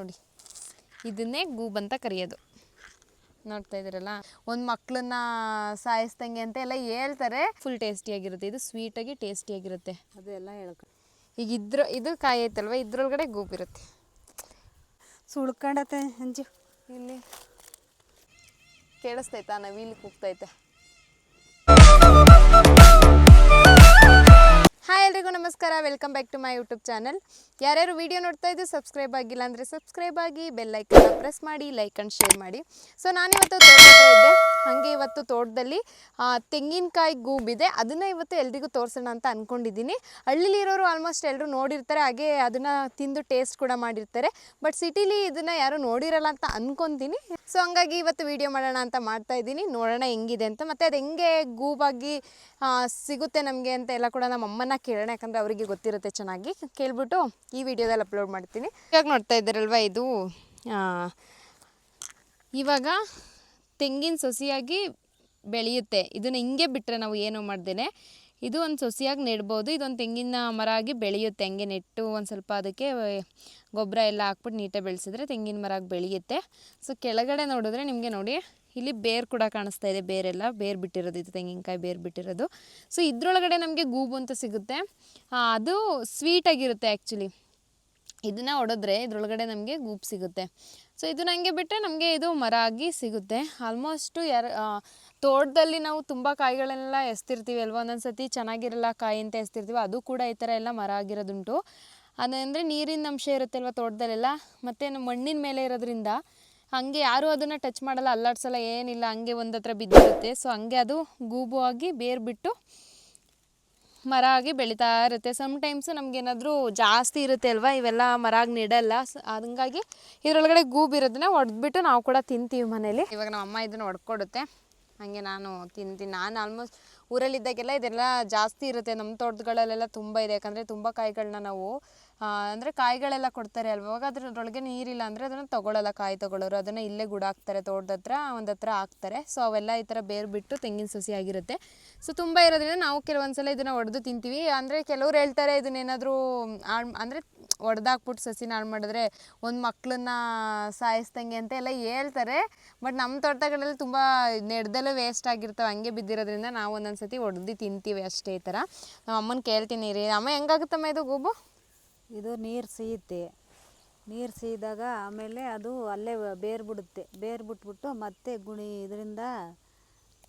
ನೋಡಿ, ಇದನ್ನೇ ಗೂಬ್ ಅಂತ ಕರೆಯೋದು. ನೋಡ್ತಾ ಇದ್ದೀರಲ್ಲ, ಒಂದು ಮಕ್ಕಳನ್ನ ಸಾಯಿಸ್ದಂಗೆ ಅಂತ ಎಲ್ಲ ಹೇಳ್ತಾರೆ. ಫುಲ್ ಟೇಸ್ಟಿಯಾಗಿರುತ್ತೆ, ಇದು ಸ್ವೀಟಾಗಿ ಟೇಸ್ಟಿಯಾಗಿರುತ್ತೆ. ಅದೆಲ್ಲ ಹೇಳ್ಕೊ. ಈಗ ಇದು ಕಾಯಿ ಐತಲ್ವ, ಇದ್ರೊಳಗಡೆ ಗೂಬ್ ಇರುತ್ತೆ. ಸುಳ್ಕೊಂಡತೆ ಅಂಜು. ಇಲ್ಲಿ ಕೇಳಿಸ್ತೈತಾ? ನವಿಲು ಕೂಗ್ತೈತೆ. ಹಾಯ್ ಎಲ್ರಿಗೂ ನಮಸ್ಕಾರ, welcome back to my YouTube channel. ಯಾರ್ಯಾರು ವಿಡಿಯೋ ನೋಡ್ತಾ ಇದ್ದು ಸಬ್ಸ್ಕ್ರೈಬ್ ಆಗಿಲ್ಲ ಅಂದರೆ ಸಬ್ಸ್ಕ್ರೈಬ್ ಆಗಿ, ಬೆಲ್ ಐಕನ್ನ ಪ್ರೆಸ್ ಮಾಡಿ, ಲೈಕ್ ಆ್ಯಂಡ್ ಶೇರ್ ಮಾಡಿ. ಸೊ ನಾನಿವತ್ತು ತೋಟ ಹತ್ರ ಇದ್ದೆ. ಹಾಗೆ ಇವತ್ತು ತೋಟದಲ್ಲಿ ತೆಂಗಿನಕಾಯಿ ಗೂಬಿದೆ, ಅದನ್ನು ಇವತ್ತು ಎಲ್ರಿಗೂ ತೋರಿಸೋಣ ಅಂತ ಅಂದ್ಕೊಂಡಿದ್ದೀನಿ. ಹಳ್ಳಿಲಿರೋರು ಆಲ್ಮೋಸ್ಟ್ ಎಲ್ಲರೂ ನೋಡಿರ್ತಾರೆ, ಹಾಗೆ ಅದನ್ನು ತಿಂದು ಟೇಸ್ಟ್ ಕೂಡ ಮಾಡಿರ್ತಾರೆ. ಬಟ್ ಸಿಟಿಲಿ ಇದನ್ನು ಯಾರೂ ನೋಡಿರಲ್ಲ ಅಂತ ಅಂದ್ಕೊತೀನಿ. ಸೊ ಹಂಗಾಗಿ ಇವತ್ತು ವಿಡಿಯೋ ಮಾಡೋಣ ಅಂತ ಮಾಡ್ತಾ ಇದ್ದೀನಿ. ನೋಡೋಣ ಹೆಂಗಿದೆ ಅಂತ, ಮತ್ತು ಅದು ಹೆಂಗೆ ಗೂಬಾಗಿ ಸಿಗುತ್ತೆ ನಮಗೆ ಅಂತ ಎಲ್ಲ ಕೂಡ ನಮ್ಮ ಅಮ್ಮನ ಕೇಳೋಣ, ಯಾಕಂದರೆ ಅವರಿಗೆ ಗೊತ್ತಿರುತ್ತೆ ಚೆನ್ನಾಗಿ. ಕೇಳ್ಬಿಟ್ಟು ಈ ವಿಡಿಯೋದಲ್ಲಿ ಅಪ್ಲೋಡ್ ಮಾಡ್ತೀನಿ. ಇವಾಗ ನೋಡ್ತಾ ಇದ್ದಾರಲ್ವ, ಇದು ಇವಾಗ ತೆಂಗಿನ ಸೊಸಿಯಾಗಿ ಬೆಳೆಯುತ್ತೆ. ಇದನ್ನು ಹಿಂಗೆ ಬಿಟ್ಟರೆ ನಾವು ಏನೋ ಮಾಡ್ದೇನೆ ಇದು ಒಂದು ಸೊಸಿಯಾಗಿ ನೆಡ್ಬೋದು. ಇದೊಂದು ತೆಂಗಿನ ಮರ ಆಗಿ ಬೆಳೆಯುತ್ತೆ. ಹಂಗೆ ನೆಟ್ಟು ಒಂದು ಸ್ವಲ್ಪ ಅದಕ್ಕೆ ಗೊಬ್ಬರ ಎಲ್ಲ ಹಾಕ್ಬಿಟ್ಟು ನೀಟಾಗಿ ಬೆಳೆಸಿದ್ರೆ ತೆಂಗಿನ ಮರ ಆಗಿ ಬೆಳೆಯುತ್ತೆ. ಸೊ ಕೆಳಗಡೆ ನೋಡಿದ್ರೆ ನಿಮಗೆ ನೋಡಿ, ಇಲ್ಲಿ ಬೇರು ಕೂಡ ಕಾಣಿಸ್ತಾ ಇದೆ. ಬೇರೆಲ್ಲ ಬೇರು ಬಿಟ್ಟಿರೋದು, ಇದು ತೆಂಗಿನಕಾಯಿ ಬೇರು ಬಿಟ್ಟಿರೋದು. ಸೊ ಇದ್ರೊಳಗಡೆ ನಮಗೆ ಗೂಬು ಅಂತ ಸಿಗುತ್ತೆ. ಅದು ಸ್ವೀಟಾಗಿರುತ್ತೆ ಆ್ಯಕ್ಚುಲಿ. ಇದನ್ನು ಹೊಡೆದ್ರೆ ಇದ್ರೊಳಗಡೆ ನಮಗೆ ಗೂಬು ಸಿಗುತ್ತೆ. ಸೊ ಇದನ್ನ ಹಂಗೆ ಬಿಟ್ಟರೆ ನಮಗೆ ಇದು ಮರ ಆಗಿ ಸಿಗುತ್ತೆ. ಆಲ್ಮೋಸ್ಟು ತೋಟದಲ್ಲಿ ನಾವು ತುಂಬ ಕಾಯಿಗಳೆಲ್ಲ ಎಸ್ತಿರ್ತೀವಿ ಅಲ್ವ, ಒಂದೊಂದು ಸತಿ ಚೆನ್ನಾಗಿರಲ್ಲ ಕಾಯಿ ಅಂತ ಎಸ್ತಿರ್ತೀವಿ. ಅದು ಕೂಡ ಈ ಥರ ಎಲ್ಲ ಮರ ಆಗಿರೋದುಂಟು. ಅದಂದರೆ ನೀರಿನ ಅಂಶ ಇರುತ್ತೆ ಅಲ್ವ ತೋಟದಲ್ಲೆಲ್ಲ, ಮತ್ತು ಮಣ್ಣಿನ ಮೇಲೆ ಇರೋದ್ರಿಂದ ಹಾಗೆ ಯಾರೂ ಅದನ್ನು ಟಚ್ ಮಾಡಲ್ಲ, ಅಲ್ಲಾಡ್ಸಲ್ಲ, ಏನಿಲ್ಲ, ಹಂಗೆ ಒಂದು ಹತ್ರ ಬಿದ್ದಿರುತ್ತೆ. ಸೊ ಹಂಗೆ ಅದು ಗೂಬು ಆಗಿ ಬೇರು ಬಿಟ್ಟು ಮರ ಆಗಿ ಬೆಳೀತಾ ಇರುತ್ತೆ. ಸಮ್ಟೈಮ್ಸು ನಮಗೇನಾದರೂ ಜಾಸ್ತಿ ಇರುತ್ತೆ ಅಲ್ವ, ಇವೆಲ್ಲ ಮರ ಆಗಿ ನೆಡಲ್ಲ. ಹಂಗಾಗಿ ಇದರೊಳಗಡೆ ಗೂಬು ಇರೋದನ್ನ ಹೊಡೆದ್ಬಿಟ್ಟು ನಾವು ಕೂಡ ತಿಂತೀವಿ ಮನೇಲಿ. ಇವಾಗ ನಮ್ಮ ಅಮ್ಮ ಇದನ್ನು ಹೊಡ್ಕೊಡುತ್ತೆ, ಹಾಗೆ ನಾನು ತಿಂತೀನಿ. ನಾನು ಆಲ್ಮೋಸ್ಟ್ ಊರಲ್ಲಿದ್ದಾಗೆಲ್ಲ ಇದೆಲ್ಲ ಜಾಸ್ತಿ ಇರುತ್ತೆ. ನಮ್ಮ ತೋಟಗಳಲ್ಲೆಲ್ಲ ತುಂಬ ಇದೆ, ಯಾಕಂದರೆ ತುಂಬ ಕಾಯಿಗಳನ್ನ ನಾವು ಅಂದರೆ ಕಾಯಿಗಳೆಲ್ಲ ಕೊಡ್ತಾರೆ ಅಲ್ವ, ಅವಾಗ ಅದರೊಳಗೆ ನೀರಿಲ್ಲ ಅಂದರೆ ಅದನ್ನು ತೊಗೊಳ್ಳಲ್ಲ. ಕಾಯಿ ತೊಗೊಳ್ಳೋರು ಅದನ್ನು ಇಲ್ಲೇ ಗುಡಾಕ್ತಾರೆ, ತೋಟದ ಹತ್ರ ಒಂದು ಹತ್ರ ಹಾಕ್ತಾರೆ. ಸೊ ಅವೆಲ್ಲ ಈ ಥರ ಬೇರು ಬಿಟ್ಟು ತೆಂಗಿನ ಸಸಿ ಆಗಿರುತ್ತೆ. ಸೊ ತುಂಬ ಇರೋದ್ರಿಂದ ನಾವು ಕೆಲವೊಂದು ಸಲ ಇದನ್ನು ಹೊಡೆದು ತಿಂತೀವಿ. ಅಂದರೆ ಕೆಲವ್ರು ಹೇಳ್ತಾರೆ ಇದನ್ನೇನಾದರೂ ಅಂದರೆ ಹೊಡೆದಾಕ್ಬಿಟ್ಟು ಸಸಿನ ಹಾಳು ಮಾಡಿದ್ರೆ ಒಂದು ಮಕ್ಕಳನ್ನ ಸಾಯಿಸ್ದಂಗೆ ಅಂತ ಎಲ್ಲ ಹೇಳ್ತಾರೆ. ಬಟ್ ನಮ್ಮ ತೋಟಗಳಲ್ಲಿ ತುಂಬ ನೆಡ್ದಲ್ಲೂ ವೇಸ್ಟ್ ಆಗಿರ್ತವೆ, ಹಂಗೆ ಬಿದ್ದಿರೋದ್ರಿಂದ ನಾವು ಒಂದೊಂದು ಸತಿ ಹೊಡೆದು ತಿಂತೀವಿ ಅಷ್ಟೇ. ಈ ಥರ ನಮ್ಮ ಅಮ್ಮನ ಕೇಳ್ತೀನಿ ರೀ, ಅಮ್ಮ ಹೆಂಗಾಗುತ್ತಮ್ಮ ಇದು ಗೂಬು? ಇದು ನೀರು ಸಿಗುತ್ತೆ. ನೀರು ಸಿದಾಗ ಆಮೇಲೆ ಅದು ಅಲ್ಲೇ ಬೇರು ಬಿಡುತ್ತೆ. ಬೇರು ಬಿಟ್ಬಿಟ್ಟು ಮತ್ತೆ ಇದರಿಂದ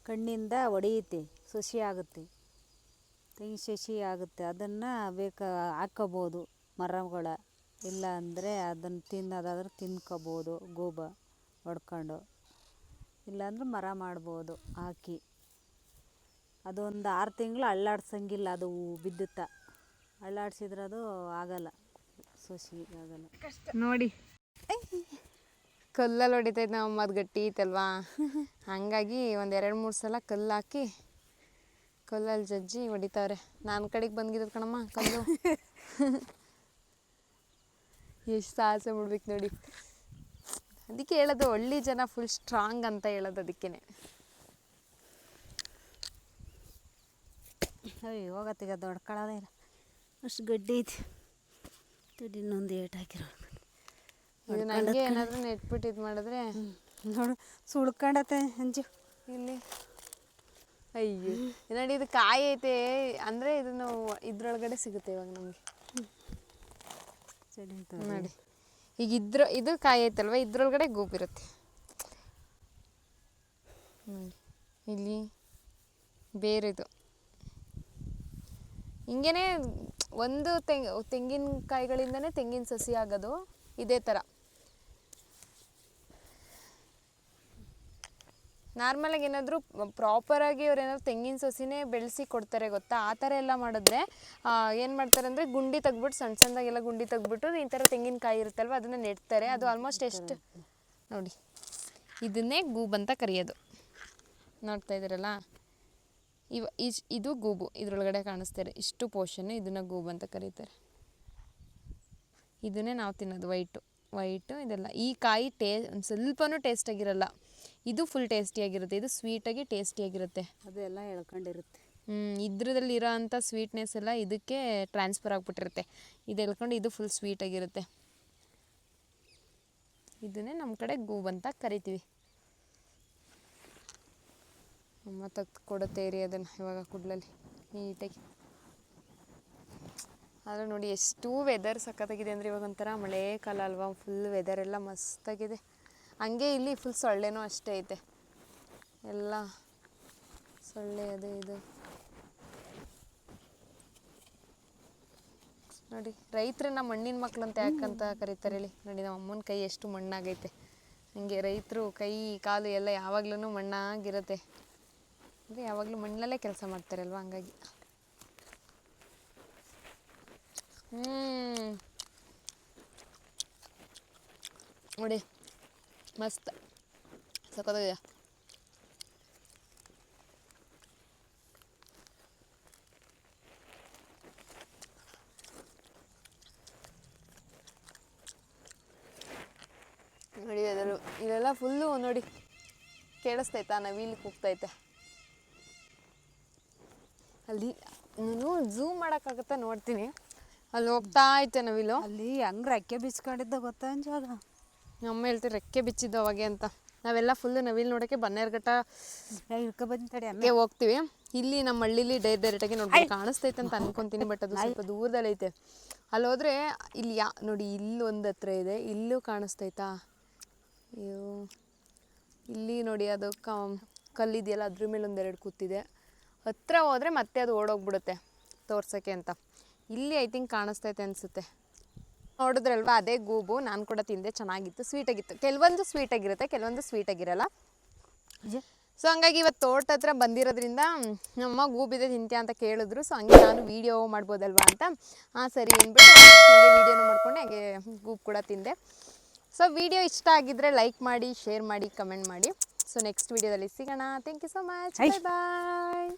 ಕಣ್ಣಿಂದ ಹೊಡೆಯುತ್ತೆ, ಸಸಿ ಆಗುತ್ತೆ, ತೆಂಗಿನ ಸಸಿ ಆಗುತ್ತೆ. ಅದನ್ನು ಹಾಕ್ಕೋಬೋದು ಮರಗಳ, ಇಲ್ಲ ಅಂದರೆ ಅದನ್ನು ತಿನ್ನೋದಾದ್ರೆ ತಿನ್ಕೋಬೋದು ಗೂಬ ಹೊಡ್ಕೊಂಡು, ಇಲ್ಲಾಂದ್ರೆ ಮರ ಮಾಡ್ಬೋದು ಹಾಕಿ. ಅದೊಂದು 6 ತಿಂಗಳು ಅಳ್ಳಾಡ್ಸಂಗಿಲ್ಲ, ಅದು ಬಿದ್ದುತ್ತಾ ಅಳ್ಳಾಡ್ಸಿದ್ರೆ ಅದು ಆಗಲ್ಲ, ಸಸಿ ಆಗಲ್ಲ. ನೋಡಿ ಕಲ್ಲಲ್ಲಿ ಹೊಡಿತೈತೆ ನಾವು, ಅದು ಗಟ್ಟಿ ಐತಲ್ವಾ, ಹಾಗಾಗಿ ಒಂದು 2-3 ಸಲ ಕಲ್ಲು ಹಾಕಿ ಕಲ್ಲಲ್ಲಿ ಜಜ್ಜಿ ಹೊಡಿತಾವ್ರೆ. ನಾನು ಕಡೆಗೆ ಬಂದಿರೋದು ಕಣಮ್ಮ ಕಲ್ಲು. ಎಷ್ಟು ಸಾಹಸ ಬಿಡ್ಬೇಕು ನೋಡಿ. ಅದಕ್ಕೆ ಹೇಳೋದು ಹಳ್ಳಿ ಜನ ಫುಲ್ ಸ್ಟ್ರಾಂಗ್ ಅಂತ ಹೇಳೋದು ಅದಕ್ಕೇ. ಅಯ್ಯೋ ಹೋಗತ್ತೀಗ ದೊಡ್ಕೊಳ್ಳೋದೇ ಇಲ್ಲ, ಅಷ್ಟು ಗಡ್ಡಿ ಐತಿ. ದುಡ್ಡು ಇನ್ನೊಂದು ಏಟು ಹಾಕಿರೋ ಇದು ನನಗೆ ಏನಾದರೂ ನೆಟ್ಬಿಟ್ಟು ಇದು ಮಾಡಿದ್ರೆ ನೋಡು ಸುಳ್ಕೊಂಡತೆ ಅಂಜು. ಇಲ್ಲಿ ಅಯ್ಯೋ ನೋಡಿ, ಇದು ಕಾಯಿ ಐತೆ ಅಂದರೆ ಇದನ್ನು ಇದ್ರೊಳಗಡೆ ಸಿಗುತ್ತೆ ಇವಾಗ ನಮಗೆ. ನೋಡಿ ಈಗ ಇದು ಕಾಯಿ ಐತಲ್ವ, ಇದ್ರೊಳಗಡೆ ಗೂಬಿರುತ್ತೆ. ಇಲ್ಲಿ ಬೇರಿದು ಹಿಂಗೇ ಒಂದು ತೆಂಗಿನಕಾಯಿಗಳಿಂದನೇ ತೆಂಗಿನ ಸಸಿ ಆಗೋದು ಇದೇ ಥರ. ನಾರ್ಮಲಾಗಿ ಏನಾದರೂ ಪ್ರಾಪರಾಗಿ ಅವ್ರು ಏನಾದ್ರು ತೆಂಗಿನ ಸಸಿನೇ ಬೆಳೆಸಿ ಕೊಡ್ತಾರೆ ಗೊತ್ತಾ, ಆ ಥರ ಎಲ್ಲ ಮಾಡಿದ್ರೆ ಏನು ಮಾಡ್ತಾರೆ ಅಂದರೆ ಗುಂಡಿ ತೆಗ್ಬಿಟ್ಟು ಸಣ್ಣ ಸಣ್ಣದಾಗೆಲ್ಲ ಗುಂಡಿ ತೆಗ್ಬಿಟ್ಟು ಈ ಥರ ತೆಂಗಿನಕಾಯಿ ಇರುತ್ತಲ್ವ ಅದನ್ನು ನೆಡ್ತಾರೆ. ಅದು ಆಲ್ಮೋಸ್ಟ್ ಎಷ್ಟು ನೋಡಿ, ಇದನ್ನೇ ಗೂಬು ಅಂತ ಕರೆಯೋದು. ನೋಡ್ತಾ ಇದ್ದೀರಲ್ಲ, ಇದು ಗೂಬು, ಇದರೊಳಗಡೆ ಕಾಣಿಸ್ತಾರೆ ಇಷ್ಟು ಪೋರ್ಷನ್ನು, ಇದನ್ನು ಗೂಬು ಅಂತ ಕರೀತಾರೆ. ಇದನ್ನೇ ನಾವು ತಿನ್ನೋದು ವೈಟು ಇದೆಲ್ಲ. ಈ ಕಾಯಿ ಒಂದು ಸ್ವಲ್ಪನೂ ಟೇಸ್ಟಾಗಿರಲ್ಲ, ಇದು ಫುಲ್ ಟೇಸ್ಟಿಯಾಗಿರುತ್ತೆ. ಇದು ಸ್ವೀಟಾಗಿ ಟೇಸ್ಟಿಯಾಗಿರುತ್ತೆ, ಅದೆಲ್ಲ ಎಳ್ಕೊಂಡಿರುತ್ತೆ. ಇದ್ರದಲ್ಲಿ ಇರೋ ಅಂಥ ಸ್ವೀಟ್ನೆಸ್ ಎಲ್ಲ ಇದಕ್ಕೆ ಟ್ರಾನ್ಸ್ಫರ್ ಆಗಿಬಿಟ್ಟಿರುತ್ತೆ. ಇದು ಎಳ್ಕೊಂಡು ಇದು ಫುಲ್ ಸ್ವೀಟಾಗಿರುತ್ತೆ. ಇದನ್ನೇ ನಮ್ಮ ಕಡೆ ಗೂಬ್ ಅಂತ ಕರಿತೀವಿ. ಅಮ್ಮ ತೆಗ್ದು ಕೊಡುತ್ತೆ ಏರಿ ಅದನ್ನು ಇವಾಗ ಕುಡ್ಲಲ್ಲಿ ನೀಟಾಗಿ. ಆದರೆ ನೋಡಿ ಎಷ್ಟು ವೆದರ್ ಸಖತ್ತಾಗಿದೆ ಅಂದರೆ ಇವಾಗ ಒಂಥರ ಮಳೆ ಕಾಲ ಅಲ್ವಾ, ಫುಲ್ ವೆದರ್ ಎಲ್ಲ ಮಸ್ತಾಗಿದೆ. ಹಂಗೆ ಇಲ್ಲಿ ಫುಲ್ ಸೊಳ್ಳೆನೂ ಅಷ್ಟೇ ಐತೆ, ಎಲ್ಲ ಸೊಳ್ಳೆ ಅದು ಇದು. ನೋಡಿ ರೈತರನ್ನ ಮಣ್ಣಿನ ಮಕ್ಳು ಅಂತ ಯಾಕಂತ ಕರೀತಾರೆ ಹೇಳಿ. ನೋಡಿ ನಮ್ಮ ಅಮ್ಮನ ಕೈ ಎಷ್ಟು ಮಣ್ಣಾಗೈತೆ. ಹಂಗೆ ರೈತರು ಕೈ ಕಾಲು ಎಲ್ಲ ಯಾವಾಗ್ಲೂ ಮಣ್ಣಾಗಿರುತ್ತೆ, ಅಂದರೆ ಯಾವಾಗಲೂ ಮಣ್ಣಲ್ಲೇ ಕೆಲಸ ಮಾಡ್ತಾರಲ್ವ, ಹಂಗಾಗಿ. ನೋಡಿ ಮಸ್ತ್ ಸಖತ್ತಾಗಿದೆ. ನೋಡಿ ಅದರಲ್ಲೂ ಇಲ್ಲೆಲ್ಲ ಫುಲ್ಲು ನೋಡಿ ಕೇಳಿಸ್ತೈತಾ, ನವಿಲು ಕೂಗ್ತೈತೆ ಅಲ್ಲಿ. ನಾನು ಝೂಮ್ ಮಾಡೋಕ್ಕಾಗತ್ತಾ ನೋಡ್ತೀನಿ, ಅಲ್ಲಿ ಹೋಗ್ತಾ ಐತೆ ನವಿಲು. ಅಲ್ಲಿ ಹೆಂಗೆ ರೆಕ್ಕೆ ಬಿಚ್ಕೊಂಡಿದ್ದ ಗೊತ್ತಾ ಜಾಗ. ಅಮ್ಮ ಹೇಳ್ತೀವಿ ರೆಕ್ಕೆ ಬಿಚ್ಚಿದ್ದು ಅವಾಗೆ ಅಂತ. ನಾವೆಲ್ಲ ಫುಲ್ಲು ನವಿಲು ನೋಡೋಕ್ಕೆ ಬನ್ನೇರುಘಟ್ಟ ಹಂಗೆ ಹೋಗ್ತೀವಿ. ಇಲ್ಲಿ ನಮ್ಮ ಹಳ್ಳಿಲಿ ಡೈರೆಕ್ಟಾಗಿ ನೋಡ್ಬೋದು ಕಾಣಿಸ್ತೈತೆ ಅಂತ ಅನ್ಕೊತೀನಿ, ಬಟ್ ಅದು ಸ್ವಲ್ಪ ದೂರದಲ್ಲಿ ಐತೆ. ಅಲ್ಲಿ ಹೋದರೆ ಇಲ್ಲಿ ನೋಡಿ ಇಲ್ಲಿ ಒಂದು ಹತ್ರ ಇದೆ, ಇಲ್ಲೂ ಕಾಣಿಸ್ತೈತಾ, ಅಯ್ಯೋ ಇಲ್ಲಿ ನೋಡಿ ಅದು ಕಲ್ಲಿದೆಯಲ್ಲ ಅದ್ರ ಮೇಲೆ ಒಂದೆರಡು ಕೂತಿದೆ. ಹತ್ರ ಹೋದರೆ ಮತ್ತೆ ಅದು ಓಡೋಗ್ಬಿಡುತ್ತೆ ತೋರ್ಸೋಕ್ಕೆ ಅಂತ. ಇಲ್ಲಿ ಐ ಥಿಂಕ್ ಕಾಣಿಸ್ತೈತೆ ಅನಿಸುತ್ತೆ. ನೋಡಿದ್ರಲ್ವ ಅದೇ ಗೂಬು. ನಾನು ಕೂಡ ತಿಂದೆ, ಚೆನ್ನಾಗಿತ್ತು, ಸ್ವೀಟಾಗಿತ್ತು. ಕೆಲವೊಂದು ಸ್ವೀಟಾಗಿರುತ್ತೆ, ಕೆಲವೊಂದು ಸ್ವೀಟಾಗಿರಲ್ಲ. ಸೊ ಹಂಗಾಗಿ ಇವತ್ತು ತೋಟ ಹತ್ರ ಬಂದಿರೋದ್ರಿಂದ ನಮ್ಮ ಗೂಬಿದೆ ತಿಂತ್ಯಾ ಅಂತ ಕೇಳಿದ್ರು. ಸೊ ಹಂಗೆ ನಾನು ವೀಡಿಯೋ ಮಾಡ್ಬೋದಲ್ವಾ ಅಂತ ಸರಿ ಅಂದ್ಬಿಟ್ಟು ಹಂಗೆ ವೀಡಿಯೋನ ಮಾಡ್ಕೊಂಡು ಹಂಗೆ ಗೂಬ್ ಕೂಡ ತಿಂದೆ. ಸೊ ವಿಡಿಯೋ ಇಷ್ಟ ಆಗಿದ್ದರೆ ಲೈಕ್ ಮಾಡಿ, ಶೇರ್ ಮಾಡಿ, ಕಮೆಂಟ್ ಮಾಡಿ. ಸೊ ನೆಕ್ಸ್ಟ್ ವೀಡಿಯೋದಲ್ಲಿ ಸಿಗೋಣ. Thank you so much, bye bye.